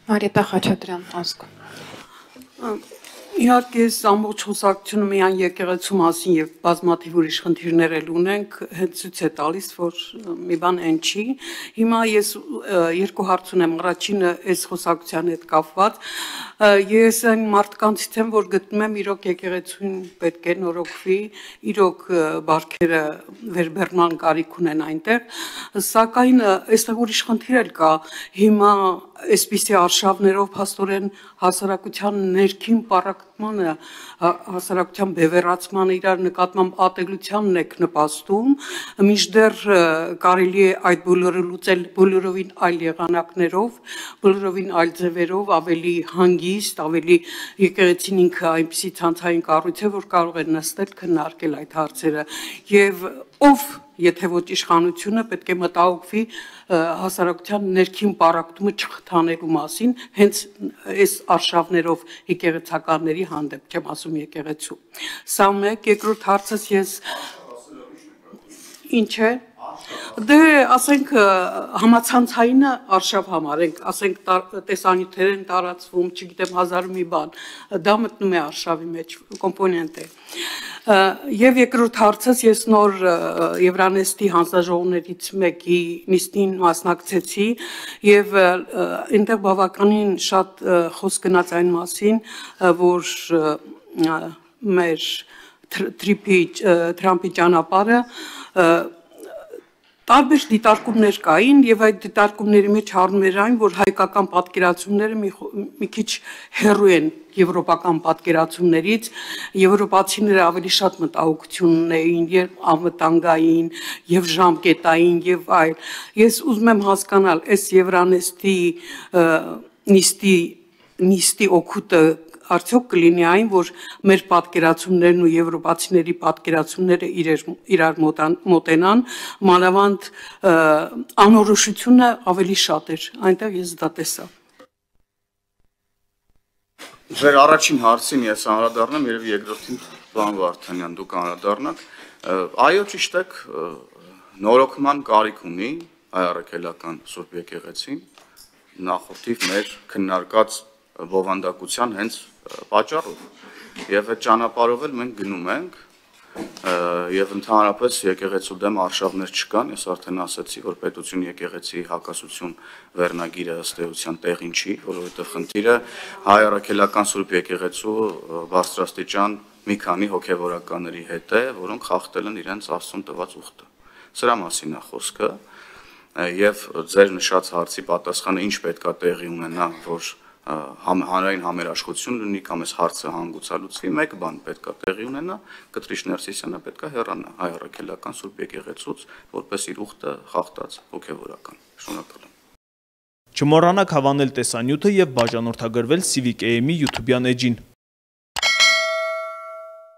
Մարիետա Խաչատրյան, Տոնսկ։ Իհարկե, այս ամբողջ խոսակցությունը միայն եկեղեցու մասին եւ բազմաթիվ ուրիշ խնդիրներ էլ ունենք, հենց ցույց է տալիս, որ մի բան այն չի։ Հիմա ես երկու հարց ունեմ, առաջինը այս խոսակցության հետ կապված։ Ես այն մարդկանցից եմ, որ գտնում եմ իրոք եկեղեցուն պետք է նորոգվի, իրոք բարքերը վերբեռնման կարիք ունեն այնտեղ, սակայն այստեղ ուրիշ խնդիր էլ կա։ Հիմա այսպիսի արշավներով փաստորեն հասարակության ներքին պառակտմանը, հասարակության բևեռացմանը, իրար նկատմամբ ատելությանն եք նպաստում, մինչդեռ կարելի է այդ բոլորը լուծել բոլորովին այլ եղանակներով, բոլորովին այլ ձևերով, ավելի հանգիստ, ավելի եկեղեցին ինքը այնպիսի ցանցային կառույց է, որ կարող է նստել, քննարկել այդ հարցերը, եւ ով եթե ոչ իշխանությունը պետք է մտահոգվի հասարակության ներքին պառակտումը չխթանելու մասին, հենց այս արշավներով եկեղեցականների հանդեպ, չեմ ասում եկեղեցու։ Սա մեկ, երկրորդ հարցս ես ինչ է։ Դե ասենք համացանցայինը արշավ համարենք, ասենք տեսանյութեր են տարածվում, չգիտեմ, հազար մի բան, դա մտնում է արշավի մեջ, կոմպոնենտ է։ Եվ երկրորդ հարցս ես նոր Եվրանեստի հանձնաժողովներից մեկի նիստին մասնակցեցի եւ այնտեղ բավականին շատ խոսք գնաց այն մասին, որ մեր Թրամփի ճանապարհը տարբեր դիտարկումներ կային եւ այդ դիտարկումների մեջ առնում էր այն, որ հայկական պատկերացումները մի քիչ հեռու են եվրոպական պատկերացումներից, եվրոպացիները ավելի շատ մտահոգություն ունեին եւ անվտանգային եւ ժամկետային եւ այլ։ Ես ուզում եմ հասկանալ, այս Եվրանեստի նիստի օգուտը արդյոք կլինի այն, որ մեր պատկերացումներն ու եվրոպացիների պատկերացումները իրար մոտենան, մանավանդ անորոշությունը ավելի շատ էր, այնտեղ ես դա տեսա։ Ձեր առաջին հարցին ես անդրադառնամ, երևի երկրորդին պարոն Վարդանյան, դուք անդրադառնաք։ Այո, ճիշտ եք, նորոգման կարիք ունի հայ առաքելական Սուրբ եկեղեցին, նախորդիվ մեր քննարկած բովանդակության հենց պատճառով եւ այդ ճանապարհով էլ մենք գնում ենք եւ ընդհանրապես եկեղեցու դեմ արշավներ չկան, ես արդեն ասացի, որ պետություն եկեղեցի հակասություն վերնագիրը ըստ էության տեղին չի, որովհետեւ խնդիրը հայ առաքելական Սուրբ եկեղեցու բարձրաստիճան մի քանի հոգեվորականների հետ է, որոնք խախտել են իրենց Աստծուն տված ուխտը։ Սրա մասին է խոսքը եւ ձեր նշած հարցի պատասխանը ինչ պետքա տեղի ունենա, որ հանրային համերաշխություն լինի կամ այս հարցը հանգուցալուծվի, մեկ բան պետքա տեղի ունենա, Կտրիշ Ներսիսյանը պետքա հեռանա հայ առաքելական Սուրբ եկեղեցուց, որպես իր ուխտը խախտած հոգեվորական։ Շնորհակալ եմ։ Չմոռանաք հավանել տեսանյութը եւ բաժանորդագրվել Civic AM-ի YouTube-յան էջին։